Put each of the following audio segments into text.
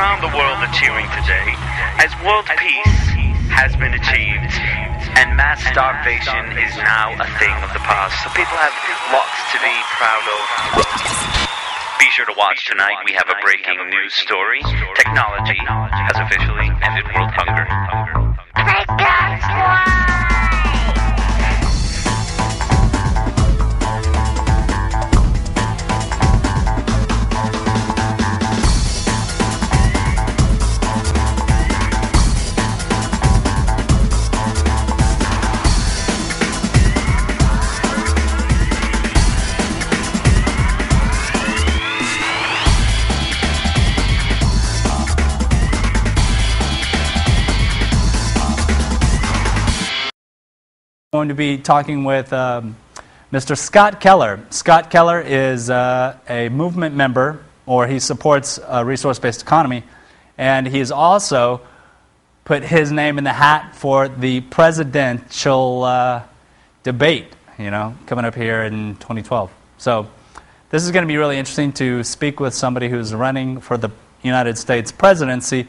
around the world are cheering today as world peace has been achieved and mass starvation is now a thing of the past. So people have lots to be proud of. Be sure to watch tonight. We have a breaking news story. Technology has officially ended world hunger. Going to be talking with Mr. Scott Keller. Scott Keller is a movement member, or he supports a resource-based economy, and he's also put his name in the hat for the presidential debate, coming up here in 2012. So this is going to be really interesting to speak with somebody who's running for the United States presidency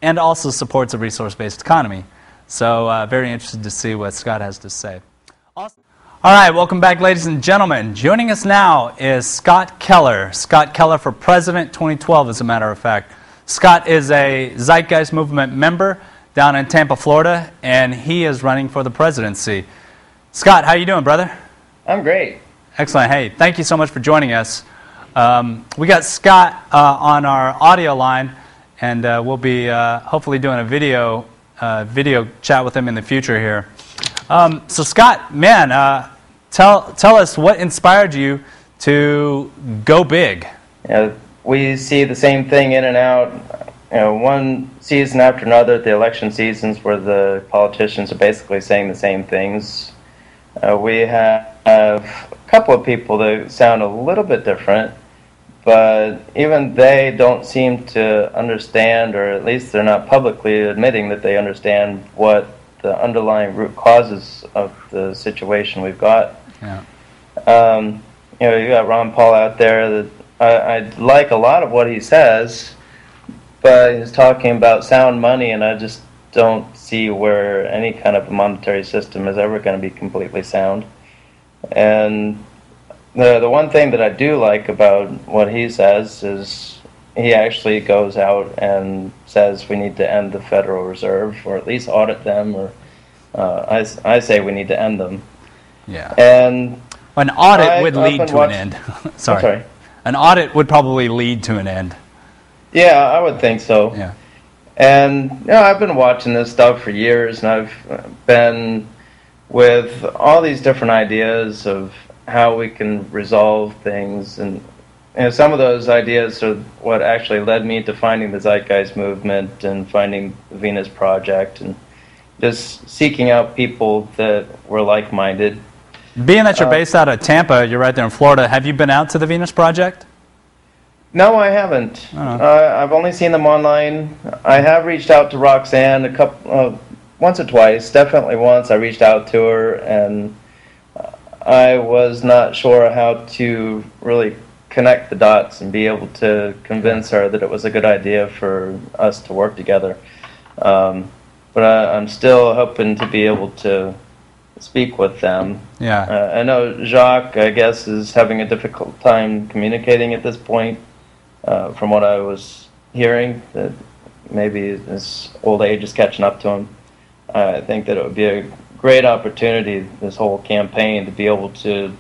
and also supports a resource-based economy. So very interested to see what Scott has to say. Awesome. All right, welcome back, ladies and gentlemen. Joining us now is Scott Keller. Scott Keller for President 2012, as a matter of fact. Scott is a Zeitgeist movement member down in Tampa, Florida, and he is running for the presidency. Scott, how you doing, brother? I'm great. Excellent. Hey, thank you so much for joining us. We got Scott on our audio line, and we'll be hopefully doing a video chat with him in the future here. So Scott, man, tell us what inspired you to go big. Yeah, we see the same thing in and out, one season after another, the election seasons where the politicians are basically saying the same things. We have a couple of people that sound a little bit different, but even they don't seem to understand, or at least they're not publicly admitting that they understand what the underlying root causes of the situation we've got. Yeah. You got Ron Paul out there that I like a lot of what he says, but he's talking about sound money, and I just don't see where any kind of a monetary system is ever going to be completely sound. And the one thing that I do like about what he says is he actually goes out and says we need to end the Federal Reserve, or at least audit them, or I say we need to end them. Yeah. And an audit would lead to an end. Sorry. An audit would probably lead to an end. Yeah, I would think so. Yeah. And I've been watching this stuff for years, and I've been with all these different ideas of how we can resolve things, and some of those ideas are what actually led me to finding the Zeitgeist movement and finding the Venus Project, and just seeking out people that were like-minded. Being that you're based out of Tampa, you're right there in Florida, have you been out to the Venus Project? No, I haven't. I've only seen them online. I have reached out to Roxanne once or twice, definitely once. I reached out to her, and I was not sure how to really connect the dots and be able to convince her that it was a good idea for us to work together. But I'm still hoping to be able to speak with them. Yeah. I know Jacque, I guess, is having a difficult time communicating at this point, from what I was hearing, that maybe his old age is catching up to him. I think that it would be a great opportunity, this whole campaign, to be able to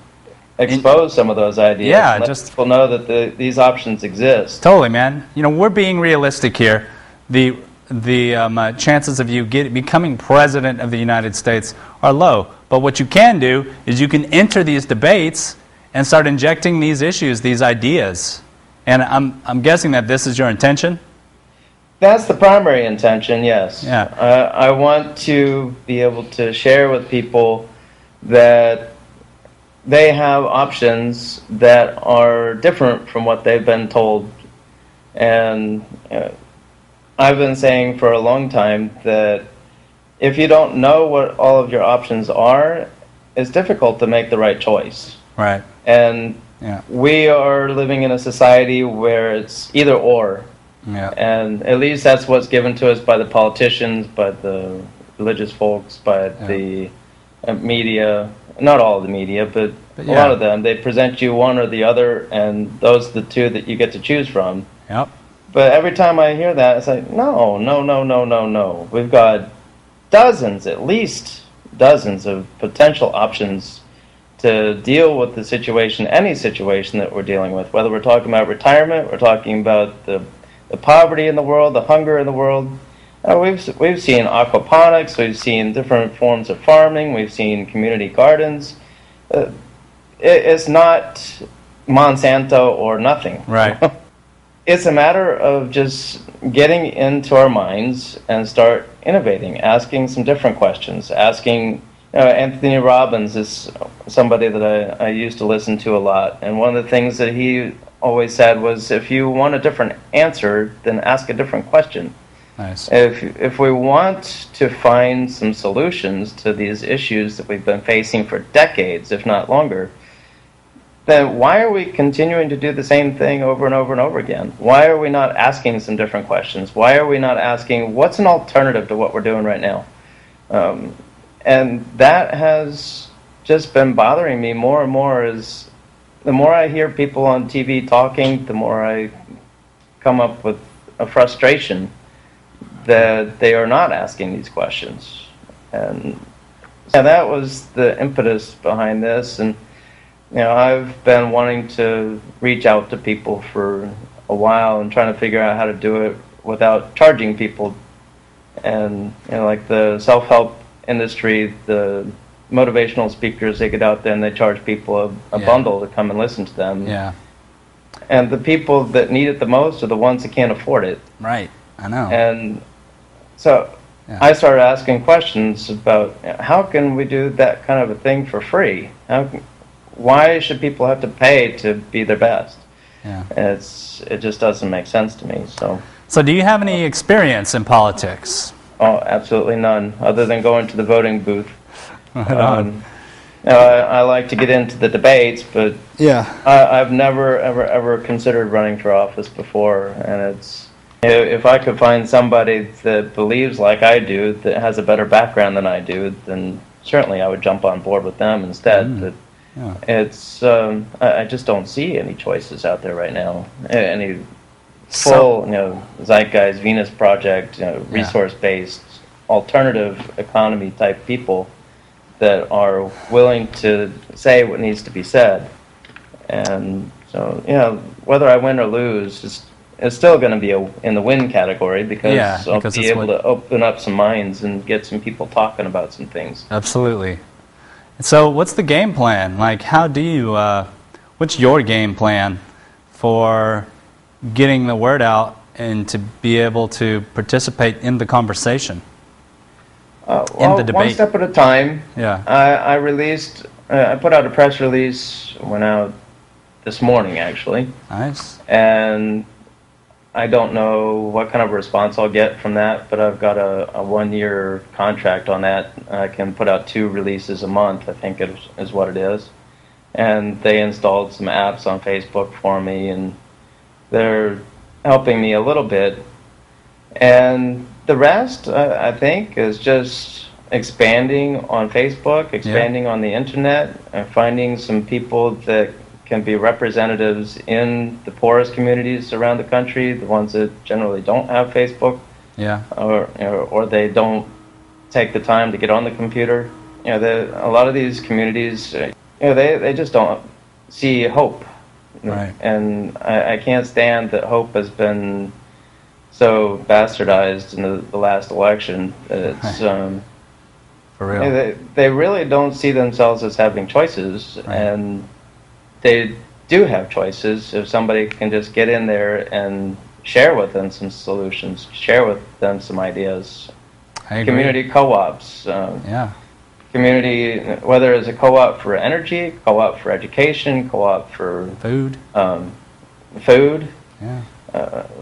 expose some of those ideas. Yeah, and let people know that these options exist. Totally, man. We're being realistic here. The chances of you becoming president of the United States are low. But what you can do is you can enter these debates and start injecting these issues, these ideas. And I'm guessing that this is your intention? That's the primary intention, yes. Yeah. I want to be able to share with people that they have options that are different from what they've been told. And I've been saying for a long time that if you don't know what all of your options are, it's difficult to make the right choice. Right. And yeah. We are living in a society where it's either or. Yeah. And at least that's what's given to us by the politicians, by the religious folks, by the media. Not all of the media, but a lot of them. They present you one or the other, and those are the two that you get to choose from. Yep. But every time I hear that, it's like, no, no, no, no, no, no. We've got dozens, at least dozens of potential options to deal with the situation, any situation that we're dealing with, whether we're talking about retirement, we're talking about the poverty in the world, the hunger in the world. We've seen aquaponics, we've seen different forms of farming, we've seen community gardens. It's not Monsanto or nothing. Right. It's a matter of just getting into our minds and start innovating, asking some different questions, asking. Anthony Robbins is somebody that I used to listen to a lot, and one of the things that he always said was, if you want a different answer, then ask a different question. Nice. If we want to find some solutions to these issues that we've been facing for decades, if not longer, then why are we continuing to do the same thing over and over and over again? Why are we not asking some different questions? Why are we not asking, what's an alternative to what we're doing right now? And that has just been bothering me more and more. As the more I hear people on TV talking, the more I come up with a frustration that they are not asking these questions. And that was the impetus behind this. And I've been wanting to reach out to people for a while and trying to figure out how to do it without charging people. And like the self-help industry, the motivational speakers, they get out there and they charge people a bundle to come and listen to them. Yeah. And the people that need it the most are the ones that can't afford it. Right. I know. And so I started asking questions about, how can we do that kind of a thing for free? Why should people have to pay to be their best? Yeah. And it just doesn't make sense to me. So do you have any experience in politics? Oh, absolutely none, other than going to the voting booth. Right I like to get into the debates, but I've never, ever considered running for office before. And if I could find somebody that believes like I do, that has a better background than I do, then certainly I would jump on board with them instead. But I just don't see any choices out there right now. Any full, Zeitgeist, Venus Project, resource-based, alternative economy type people that are willing to say what needs to be said. And so, whether I win or lose, it's still going to be in the win category, because I'll be able to open up some minds and get some people talking about some things. Absolutely. So what's the game plan? Like, how do you, what's your game plan for getting the word out and to be able to participate in the conversation? In the debate. One step at a time. Yeah. I put out a press release, went out this morning actually. Nice. And I don't know what kind of response I'll get from that, but I've got a 1-year contract on that. I can put out 2 releases a month, I think is what it is. And they installed some apps on Facebook for me, and they're helping me a little bit. And the rest, I think, is just expanding on Facebook, expanding on the internet, and finding some people that can be representatives in the poorest communities around the country, the ones that generally don't have Facebook, or they don't take the time to get on the computer. A lot of these communities, they just don't see hope. Right. And I can't stand that hope has been so bastardized in the last election. It's for real. They really don't see themselves as having choices, and they do have choices if somebody can just get in there and share with them some solutions, share with them some ideas. I agree. Community co-ops. Community, whether it's a co-op for energy, co-op for education, co-op for food,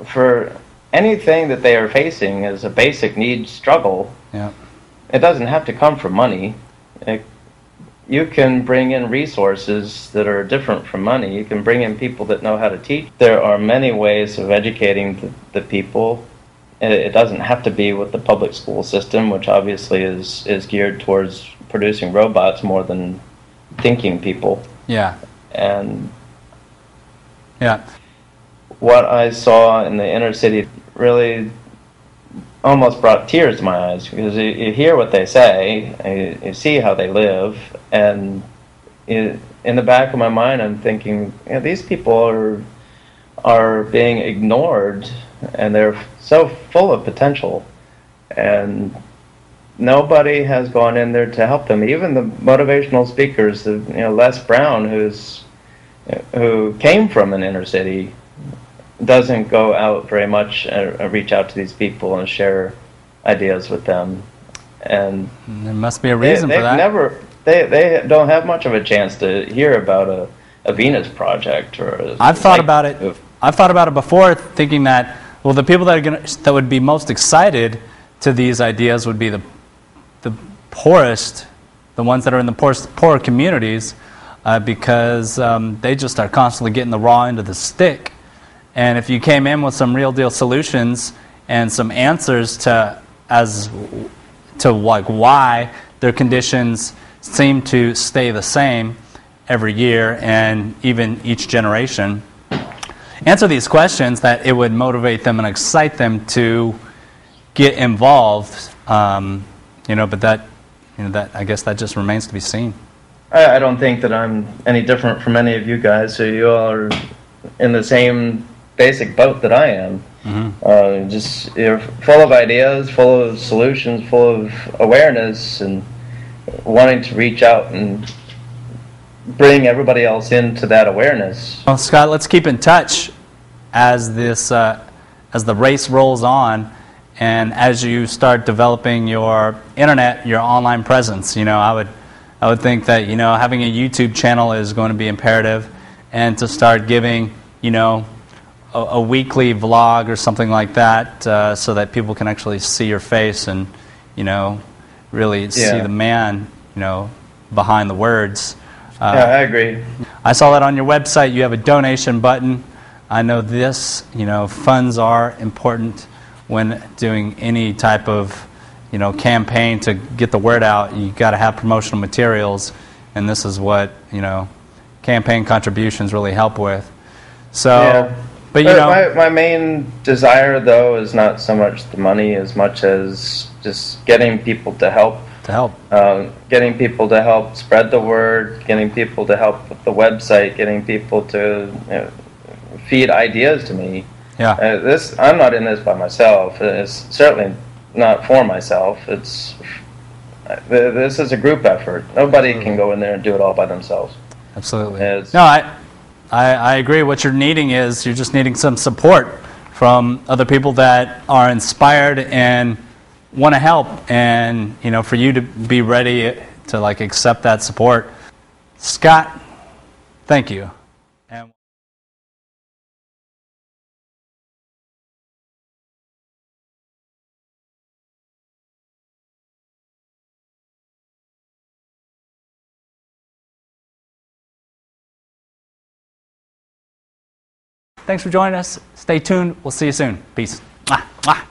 for anything that they are facing as a basic need struggle. It doesn't have to come from money. you can bring in resources that are different from money. You can bring in people that know how to teach. There are many ways of educating the people. It doesn't have to be with the public school system, which obviously is geared towards producing robots more than thinking people. Yeah. And yeah, what I saw in the inner city really almost brought tears to my eyes, because you hear what they say, you see how they live, and in the back of my mind I'm thinking, these people are being ignored, and they're so full of potential, and nobody has gone in there to help them. Even the motivational speakers, Les Brown, who came from an inner city, doesn't go out very much and reach out to these people and share ideas with them. And there must be a reason for that. They don't have much of a chance to hear about a Venus project or. I've thought about it. I've thought about it before, thinking that, well, the people that would be most excited to these ideas would be the poorest, the ones that are in the poor communities, because they just are constantly getting the raw end of the stick. And if you came in with some real deal solutions and some answers to like why their conditions seem to stay the same every year and even each generation, answer these questions, that it would motivate them and excite them to get involved. But that I guess that just remains to be seen. I don't think that I'm any different from any of you guys. So you all are in the same basic boat that I am. Mm-hmm. You're full of ideas, full of solutions, full of awareness, and wanting to reach out and bring everybody else into that awareness. Well, Scott, let's keep in touch as as the race rolls on, and as you start developing your internet, your online presence. I would think that having a YouTube channel is going to be imperative, and to start giving a weekly vlog or something like that, so that people can actually see your face and really see the man behind the words. Yeah, I agree. I saw that on your website. You have a donation button. I know this. Funds are important when doing any type of campaign to get the word out. You got to have promotional materials, and this is what campaign contributions really help with. So. Yeah. But my main desire, though, is not so much the money as much as just getting people to help. Getting people to help spread the word, getting people to help with the website, getting people to feed ideas to me. Yeah. I'm not in this by myself. It's certainly not for myself. This is a group effort. Nobody can go in there and do it all by themselves. Absolutely. I agree. What you're needing is you're just needing some support from other people that are inspired and want to help, and for you to be ready to accept that support. Scott, thank you. Thanks for joining us. Stay tuned. We'll see you soon. Peace. Mwah, mwah.